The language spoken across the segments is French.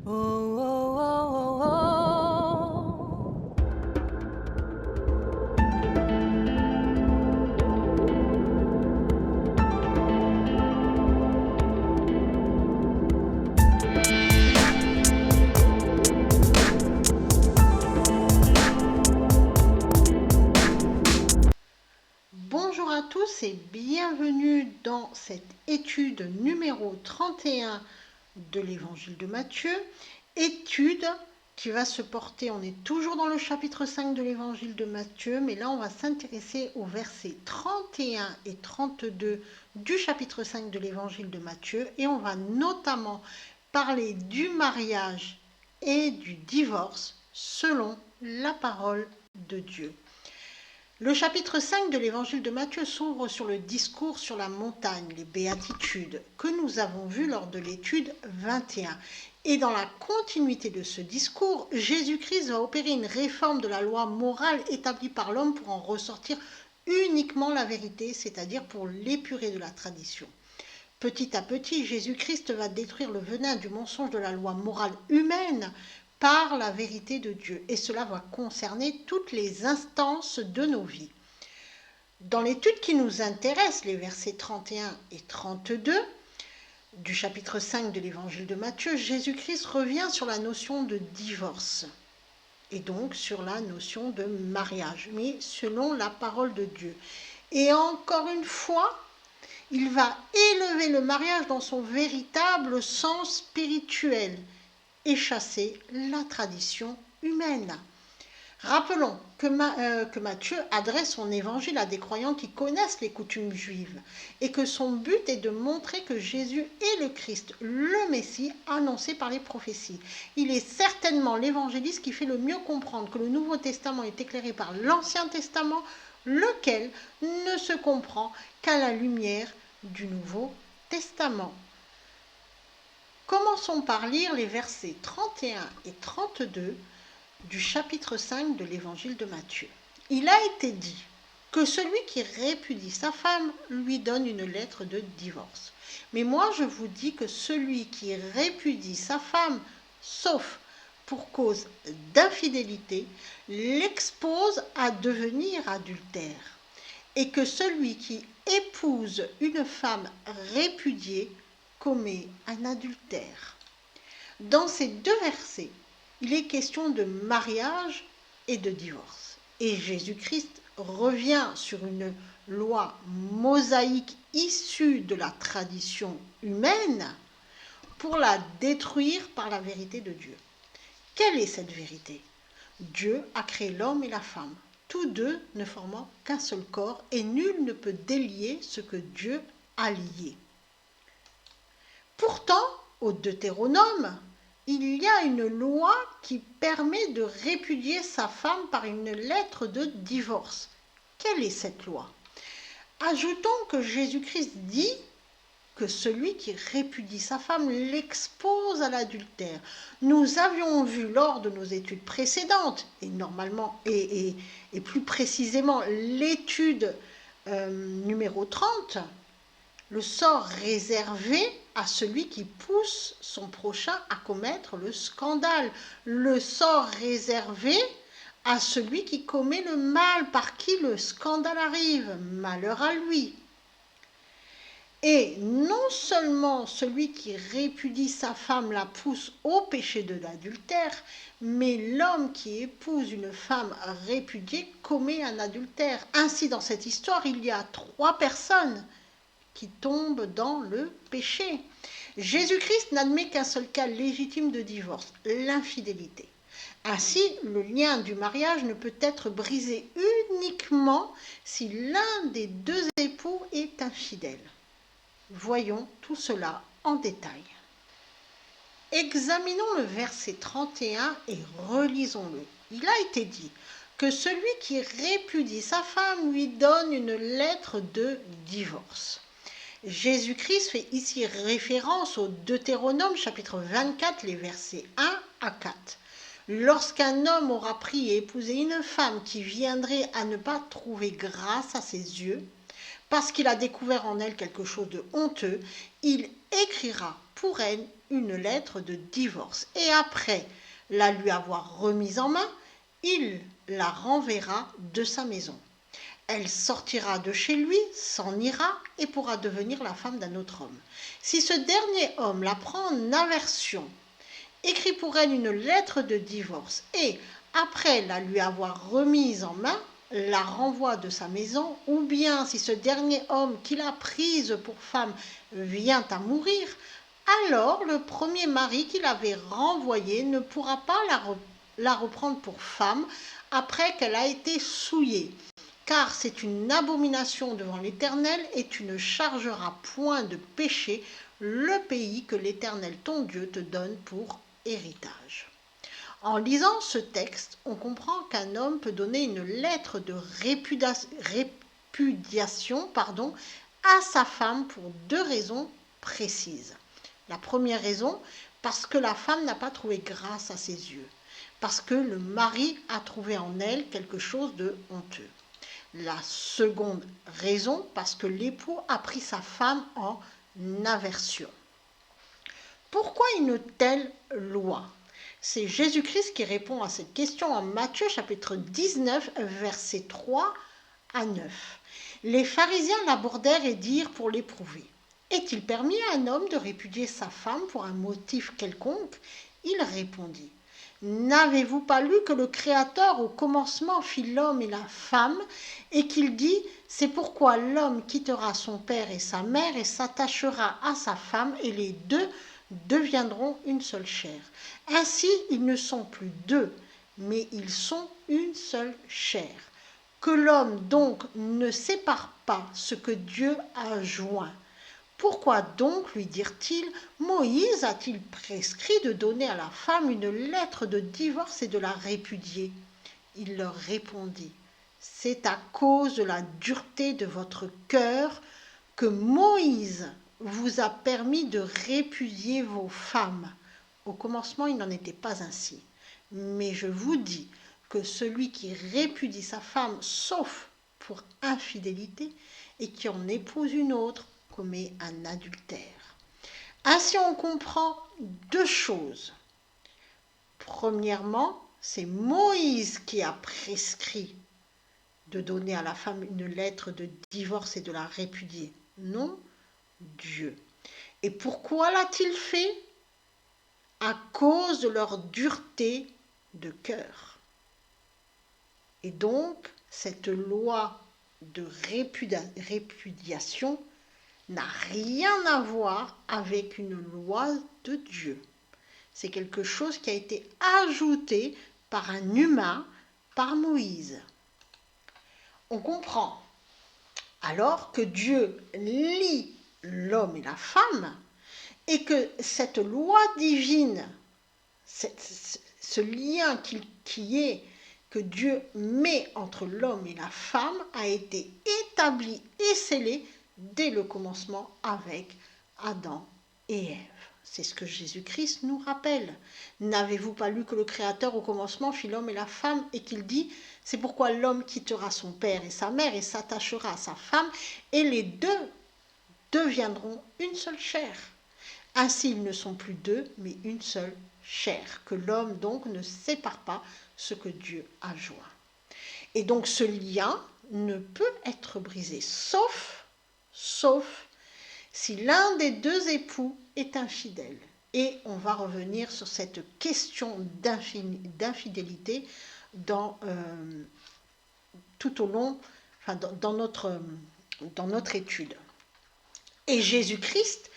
Oh, oh, oh, oh, oh. Bonjour à tous et bienvenue dans cette étude numéro 31 de l'évangile de Matthieu. Étude qui va se porter, on est toujours dans le chapitre 5 de l'évangile de Matthieu, mais là on va s'intéresser aux versets 31 et 32 du chapitre 5 de l'évangile de Matthieu et on va notamment parler du mariage et du divorce selon la parole de Dieu. Le chapitre 5 de l'évangile de Matthieu s'ouvre sur le discours sur la montagne, les béatitudes, que nous avons vu lors de l'étude 21. Et dans la continuité de ce discours, Jésus-Christ va opérer une réforme de la loi morale établie par l'homme pour en ressortir uniquement la vérité, c'est-à-dire pour l'épurer de la tradition. Petit à petit, Jésus-Christ va détruire le venin du mensonge de la loi morale humaine par la vérité de Dieu. Et cela va concerner toutes les instances de nos vies. Dans l'étude qui nous intéresse, les versets 31 et 32 du chapitre 5 de l'évangile de Matthieu, Jésus-Christ revient sur la notion de divorce et donc sur la notion de mariage, mais selon la parole de Dieu. Et encore une fois, il va élever le mariage dans son véritable sens spirituel et chasser la tradition humaine. Rappelons que Matthieu adresse son évangile à des croyants qui connaissent les coutumes juives et que son but est de montrer que Jésus est le Christ, le Messie annoncé par les prophéties. Il est certainement l'évangéliste qui fait le mieux comprendre que le Nouveau Testament est éclairé par l'Ancien Testament, lequel ne se comprend qu'à la lumière du Nouveau Testament. Commençons par lire les versets 31 et 32 du chapitre 5 de l'évangile de Matthieu. Il a été dit que celui qui répudie sa femme lui donne une lettre de divorce. Mais moi je vous dis que celui qui répudie sa femme, sauf pour cause d'infidélité, l'expose à devenir adultère. Et que celui qui épouse une femme répudiée commet un adultère. Dans ces deux versets, il est question de mariage et de divorce. Et Jésus-Christ revient sur une loi mosaïque issue de la tradition humaine pour la détruire par la vérité de Dieu. Quelle est cette vérité ? Dieu a créé l'homme et la femme, tous deux ne formant qu'un seul corps, et nul ne peut délier ce que Dieu a lié. Pourtant, au Deutéronome, il y a une loi qui permet de répudier sa femme par une lettre de divorce. Quelle est cette loi ? Ajoutons que Jésus-Christ dit que celui qui répudie sa femme l'expose à l'adultère. Nous avions vu lors de nos études précédentes, et plus précisément l'étude numéro 30, le sort réservé à celui qui pousse son prochain à commettre le scandale, le sort réservé à celui qui commet le mal, par qui le scandale arrive, malheur à lui. Et non seulement celui qui répudie sa femme la pousse au péché de l'adultère, mais l'homme qui épouse une femme répudiée commet un adultère. Ainsi, dans cette histoire, il y a 3 personnes qui tombent dans le péché. Jésus-Christ n'admet qu'un seul cas légitime de divorce, l'infidélité. Ainsi, le lien du mariage ne peut être brisé uniquement si l'un des 2 époux est infidèle. Voyons tout cela en détail. Examinons le verset 31 et relisons-le. Il a été dit que celui qui répudie sa femme lui donne une lettre de divorce. Jésus-Christ fait ici référence au Deutéronome chapitre 24, les versets 1 à 4. Lorsqu'un homme aura pris et épousé une femme qui viendrait à ne pas trouver grâce à ses yeux, parce qu'il a découvert en elle quelque chose de honteux, il écrira pour elle une lettre de divorce. Et après la lui avoir remise en main, il la renverra de sa maison. Elle sortira de chez lui, s'en ira et pourra devenir la femme d'un autre homme. Si ce dernier homme la prend en aversion, écrit pour elle une lettre de divorce et, après la lui avoir remise en main, la renvoie de sa maison, ou bien si ce dernier homme qui l'a prise pour femme vient à mourir, alors le premier mari qui l'avait renvoyée ne pourra pas la reprendre pour femme après qu'elle a été souillée. Car c'est une abomination devant l'Éternel, et tu ne chargeras point de péché le pays que l'Éternel ton Dieu te donne pour héritage. En lisant ce texte, on comprend qu'un homme peut donner une lettre de répudiation à sa femme pour deux raisons précises. La première raison, parce que la femme n'a pas trouvé grâce à ses yeux, parce que le mari a trouvé en elle quelque chose de honteux. La seconde raison, parce que l'époux a pris sa femme en aversion. Pourquoi une telle loi? C'est Jésus-Christ qui répond à cette question en Matthieu chapitre 19, versets 3 à 9. Les pharisiens l'abordèrent et dirent pour l'éprouver: Est-il permis à un homme de répudier sa femme pour un motif quelconque? Il répondit: N'avez-vous pas lu que le Créateur au commencement fit l'homme et la femme, et qu'il dit: C'est pourquoi l'homme quittera son père et sa mère et s'attachera à sa femme, et les deux deviendront une seule chair. Ainsi, ils ne sont plus deux, mais ils sont une seule chair. Que l'homme donc ne sépare pas ce que Dieu a joint. Pourquoi donc, lui dirent-ils, Moïse a-t-il prescrit de donner à la femme une lettre de divorce et de la répudier? Il leur répondit: C'est à cause de la dureté de votre cœur que Moïse vous a permis de répudier vos femmes. Au commencement, il n'en était pas ainsi. Mais je vous dis que celui qui répudie sa femme, sauf pour infidélité, et qui en épouse une autre, commet un adultère. Ainsi, on comprend deux choses. Premièrement, c'est Moïse qui a prescrit de donner à la femme une lettre de divorce et de la répudier, non Dieu. Et pourquoi l'a-t-il fait? À cause de leur dureté de cœur. Et donc, cette loi de répudiation n'a rien à voir avec une loi de Dieu. C'est quelque chose qui a été ajouté par un humain, par Moïse. On comprend alors que Dieu lie l'homme et la femme, et que cette loi divine, ce lien que Dieu met entre l'homme et la femme a été établi et scellé dès le commencement avec Adam et Ève. C'est ce que Jésus-Christ nous rappelle. N'avez-vous pas lu que le Créateur au commencement fit l'homme et la femme, et qu'il dit: C'est pourquoi l'homme quittera son père et sa mère et s'attachera à sa femme, et les deux deviendront une seule chair. Ainsi, ils ne sont plus deux, mais une seule chair. Que l'homme donc ne sépare pas ce que Dieu a joint. Et donc ce lien ne peut être brisé, sauf si l'un des deux époux est infidèle. Et on va revenir sur cette question d'infidélité tout au long, dans notre étude. Et Jésus-Christ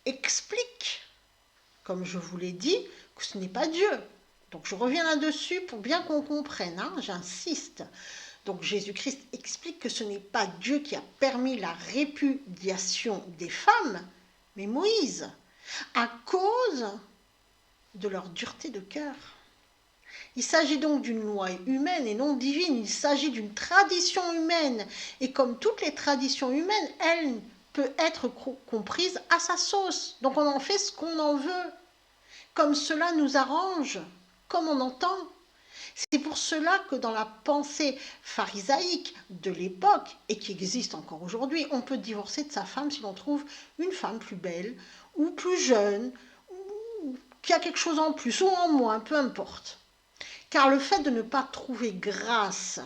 explique, comme je vous l'ai dit, que ce n'est pas Dieu. Donc je reviens là-dessus pour bien qu'on comprenne, j'insiste. Donc Jésus-Christ explique que ce n'est pas Dieu qui a permis la répudiation des femmes, mais Moïse, à cause de leur dureté de cœur. Il s'agit donc d'une loi humaine et non divine, il s'agit d'une tradition humaine. Et comme toutes les traditions humaines, elle peut être comprise à sa sauce. Donc on en fait ce qu'on en veut, comme cela nous arrange, comme on entend. C'est pour cela que dans la pensée pharisaïque de l'époque, et qui existe encore aujourd'hui, on peut divorcer de sa femme si l'on trouve une femme plus belle, ou plus jeune, qu'il y a quelque chose en plus ou en moins, peu importe. Car le fait de ne pas trouver grâce,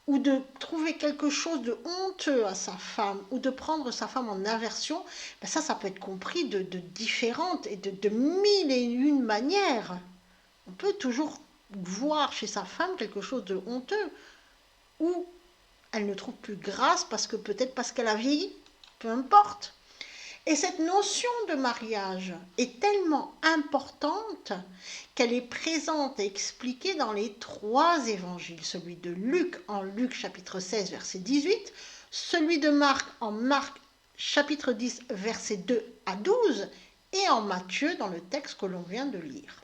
ou de trouver quelque chose de honteux à sa femme, ou de prendre sa femme en aversion, ben ça peut être compris de différentes et de mille et une manières. On peut toujours voir chez sa femme quelque chose de honteux, ou elle ne trouve plus grâce peut-être parce qu'elle a vieilli, peu importe. Et cette notion de mariage est tellement importante qu'elle est présente et expliquée dans les 3 évangiles, celui de Luc en Luc chapitre 16 verset 18, celui de Marc en Marc chapitre 10 verset 2 à 12 et en Matthieu dans le texte que l'on vient de lire.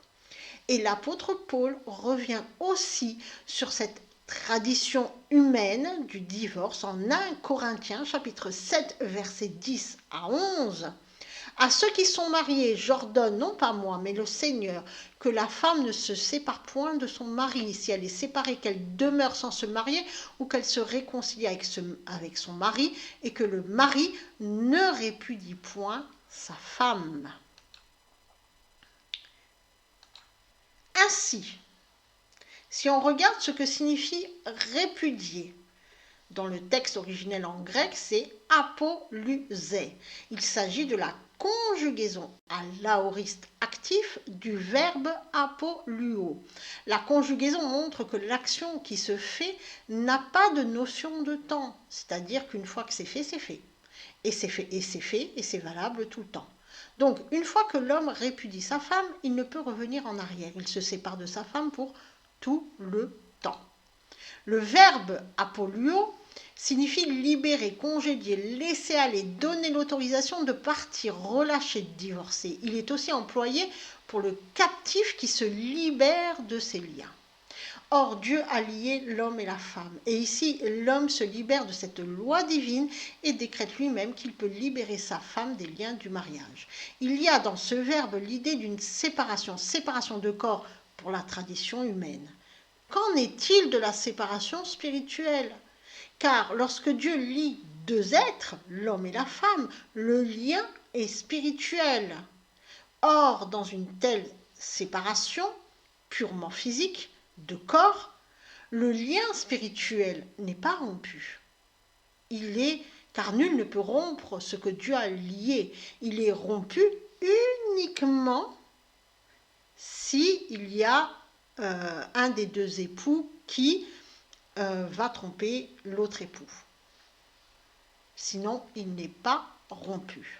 Et l'apôtre Paul revient aussi sur cette tradition humaine du divorce en 1 Corinthiens chapitre 7 verset 10 à 11. À ceux qui sont mariés, j'ordonne, non pas moi, mais le Seigneur, que la femme ne se sépare point de son mari, si elle est séparée, qu'elle demeure sans se marier, ou qu'elle se réconcilie avec son mari, et que le mari ne répudie point sa femme. Ainsi, si on regarde ce que signifie répudier, dans le texte originel en grec, c'est apollusé. Il s'agit de la conjugaison à l'aoriste actif du verbe apoluo. La conjugaison montre que l'action qui se fait n'a pas de notion de temps, c'est-à-dire qu'une fois que c'est fait, c'est fait. Et c'est fait, et c'est fait, et c'est valable tout le temps. Donc, une fois que l'homme répudie sa femme, il ne peut revenir en arrière. Il se sépare de sa femme pour tout le temps. Le verbe apoluo signifie libérer, congédier, laisser aller, donner l'autorisation de partir, relâcher, divorcer. Il est aussi employé pour le captif qui se libère de ses liens. Or, Dieu a lié l'homme et la femme. Et ici, l'homme se libère de cette loi divine et décrète lui-même qu'il peut libérer sa femme des liens du mariage. Il y a dans ce verbe l'idée d'une séparation de corps pour la tradition humaine. Qu'en est-il de la séparation spirituelle ? Car lorsque Dieu lie 2 êtres, l'homme et la femme, le lien est spirituel. Or, dans une telle séparation, purement physique, de corps, le lien spirituel n'est pas rompu. Car nul ne peut rompre ce que Dieu a lié. Il est rompu uniquement s'il y a un des 2 époux qui va tromper l'autre époux. Sinon, il n'est pas rompu.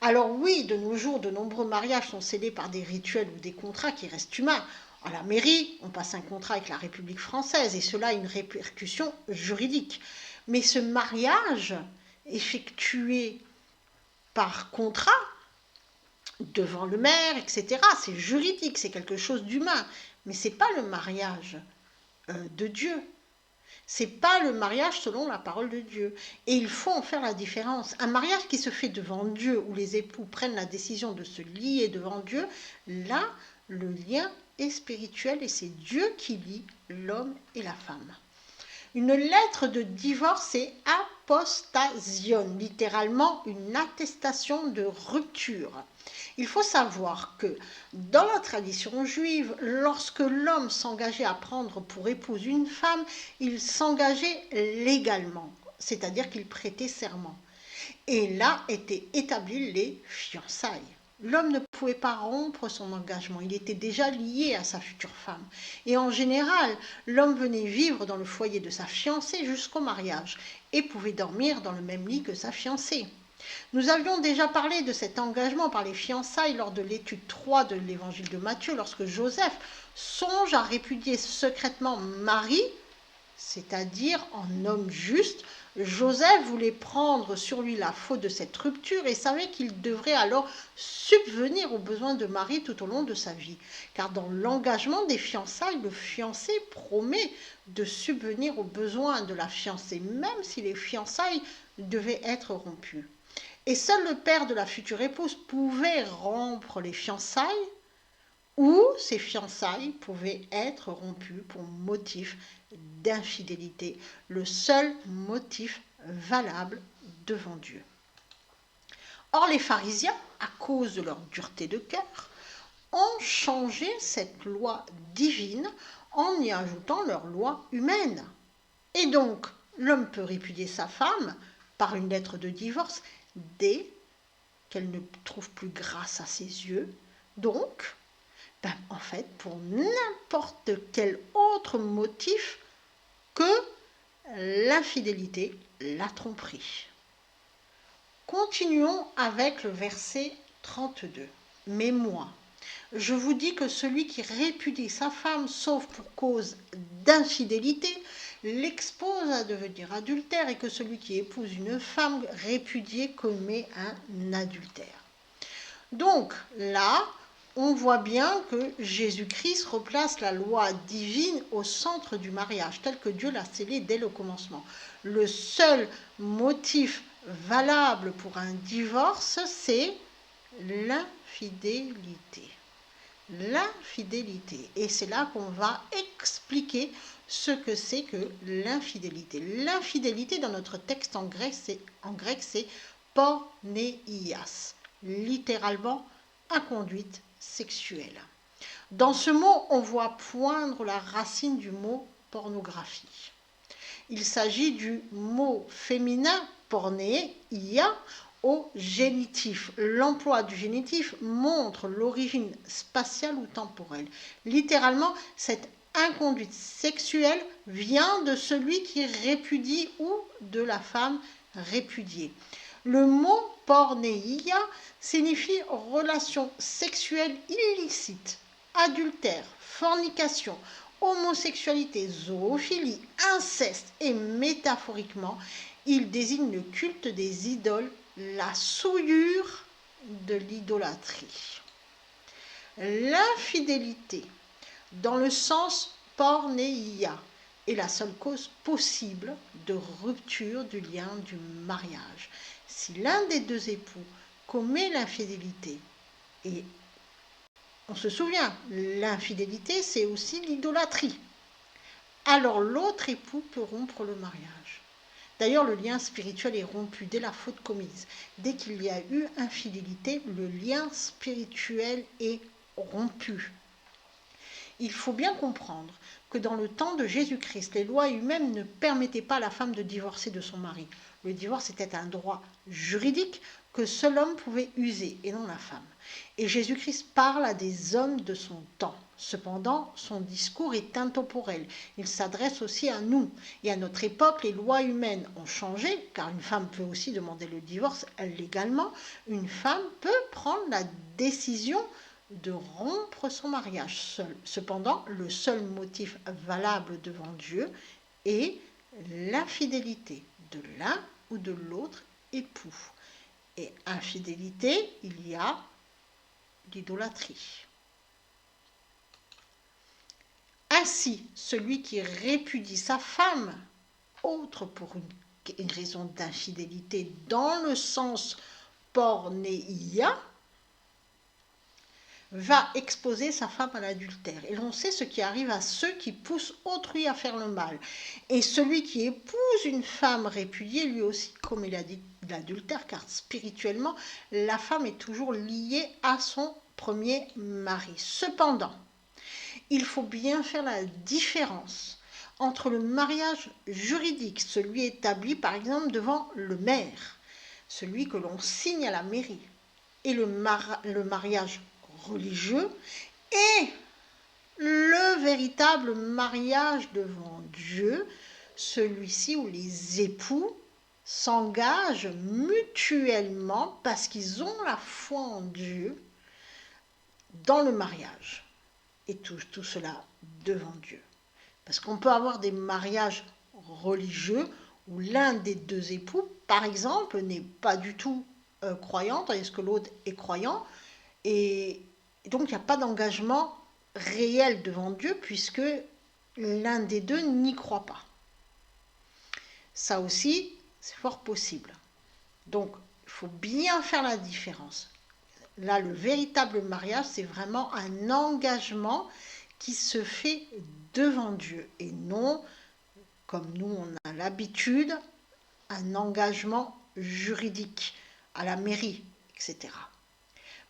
Alors oui, de nos jours, de nombreux mariages sont scellés par des rituels ou des contrats qui restent humains. À la mairie, on passe un contrat avec la République française et cela a une répercussion juridique. Mais ce mariage effectué par contrat, devant le maire, etc., c'est juridique, c'est quelque chose d'humain. Mais ce n'est pas le mariage de Dieu. C'est pas le mariage selon la parole de Dieu. Et il faut en faire la différence. Un mariage qui se fait devant Dieu, où les époux prennent la décision de se lier devant Dieu, là, le lien est spirituel et c'est Dieu qui lie l'homme et la femme. Une lettre de divorce est apostasion, littéralement une attestation de rupture. Il faut savoir que dans la tradition juive, lorsque l'homme s'engageait à prendre pour épouse une femme, il s'engageait légalement, c'est-à-dire qu'il prêtait serment. Et là étaient établies les fiançailles. L'homme ne pouvait pas rompre son engagement, il était déjà lié à sa future femme. Et en général, l'homme venait vivre dans le foyer de sa fiancée jusqu'au mariage et pouvait dormir dans le même lit que sa fiancée. Nous avions déjà parlé de cet engagement par les fiançailles lors de l'étude 3 de l'évangile de Matthieu, lorsque Joseph songe à répudier secrètement Marie, c'est-à-dire en homme juste. Joseph voulait prendre sur lui la faute de cette rupture et savait qu'il devrait alors subvenir aux besoins de Marie tout au long de sa vie. Car dans l'engagement des fiançailles, le fiancé promet de subvenir aux besoins de la fiancée, même si les fiançailles devaient être rompues. Et seul le père de la future épouse pouvait rompre les fiançailles, ou ces fiançailles pouvaient être rompues pour motif d'infidélité, le seul motif valable devant Dieu. Or, les pharisiens, à cause de leur dureté de cœur, ont changé cette loi divine en y ajoutant leur loi humaine. Et donc, l'homme peut répudier sa femme par une lettre de divorce dès qu'elle ne trouve plus grâce à ses yeux. Donc, en fait, pour n'importe quel autre motif que l'infidélité, la tromperie. Continuons avec le verset 32. Mais moi, je vous dis que celui qui répudie sa femme, sauf pour cause d'infidélité, l'expose à devenir adultère, et que celui qui épouse une femme répudiée commet un adultère. Donc là, on voit bien que Jésus-Christ replace la loi divine au centre du mariage, tel que Dieu l'a scellé dès le commencement. Le seul motif valable pour un divorce, c'est l'infidélité. L'infidélité. Et c'est là qu'on va expliquer ce que c'est que l'infidélité. L'infidélité, dans notre texte en grec, c'est pornéias, littéralement inconduite sexuelle. Dans ce mot, on voit poindre la racine du mot pornographie. Il s'agit du mot féminin pornéia au génitif. L'emploi du génitif montre l'origine spatiale ou temporelle. Littéralement, cette inconduite sexuelle vient de celui qui répudie ou de la femme répudiée. Le mot pornéia signifie relation sexuelle illicite, adultère, fornication, homosexualité, zoophilie, inceste, et métaphoriquement, il désigne le culte des idoles, la souillure de l'idolâtrie. L'infidélité, dans le sens pornéia, est la seule cause possible de rupture du lien du mariage. Si l'un des deux époux commet l'infidélité, et on se souvient, l'infidélité, c'est aussi l'idolâtrie, alors l'autre époux peut rompre le mariage. D'ailleurs, le lien spirituel est rompu dès la faute commise. Dès qu'il y a eu infidélité, le lien spirituel est rompu. Il faut bien comprendre que dans le temps de Jésus-Christ, les lois humaines ne permettaient pas à la femme de divorcer de son mari. Le divorce était un droit juridique que seul homme pouvait user et non la femme. Et Jésus-Christ parle à des hommes de son temps. Cependant, son discours est intemporel. Il s'adresse aussi à nous. Et à notre époque, les lois humaines ont changé, car une femme peut aussi demander le divorce légalement. Une femme peut prendre la décision de rompre son mariage seul. Cependant, le seul motif valable devant Dieu est l'infidélité de l'un ou de l'autre époux. Et infidélité, il y a l'idolâtrie. Ainsi, celui qui répudie sa femme, autre pour une raison d'infidélité dans le sens pornéia, va exposer sa femme à l'adultère. Et l'on sait ce qui arrive à ceux qui poussent autrui à faire le mal. Et celui qui épouse une femme répudiée, lui aussi commet l'adultère, car spirituellement, la femme est toujours liée à son premier mari. Cependant, il faut bien faire la différence entre le mariage juridique, celui établi par exemple devant le maire, celui que l'on signe à la mairie, et le mariage religieux, et le véritable mariage devant Dieu, celui-ci où les époux s'engagent mutuellement parce qu'ils ont la foi en Dieu dans le mariage. Et tout cela devant Dieu. Parce qu'on peut avoir des mariages religieux où l'un des deux époux, par exemple, n'est pas du tout croyant, tandis que l'autre est croyant, et donc il n'y a pas d'engagement réel devant Dieu puisque l'un des deux n'y croit pas. Ça aussi, c'est fort possible. Donc, il faut bien faire la différence. Là, le véritable mariage, c'est vraiment un engagement qui se fait devant Dieu et non, comme nous on a l'habitude, un engagement juridique à la mairie. etc.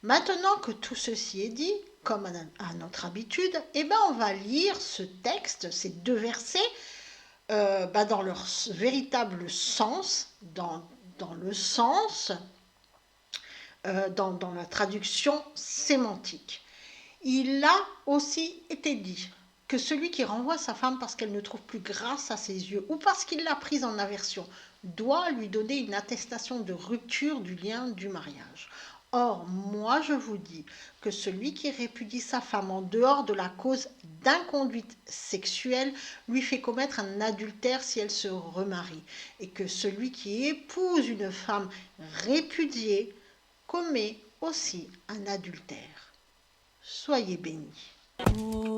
Maintenant que tout ceci est dit, comme à notre habitude, on va lire ce texte, ces deux versets, dans leur véritable sens, dans le sens, dans la traduction sémantique. Il a aussi été dit que celui qui renvoie sa femme parce qu'elle ne trouve plus grâce à ses yeux ou parce qu'il l'a prise en aversion doit lui donner une attestation de rupture du lien du mariage. Or, moi je vous dis que celui qui répudie sa femme en dehors de la cause d'inconduite sexuelle lui fait commettre un adultère si elle se remarie, et que celui qui épouse une femme répudiée commet aussi un adultère. Soyez bénis. Oh.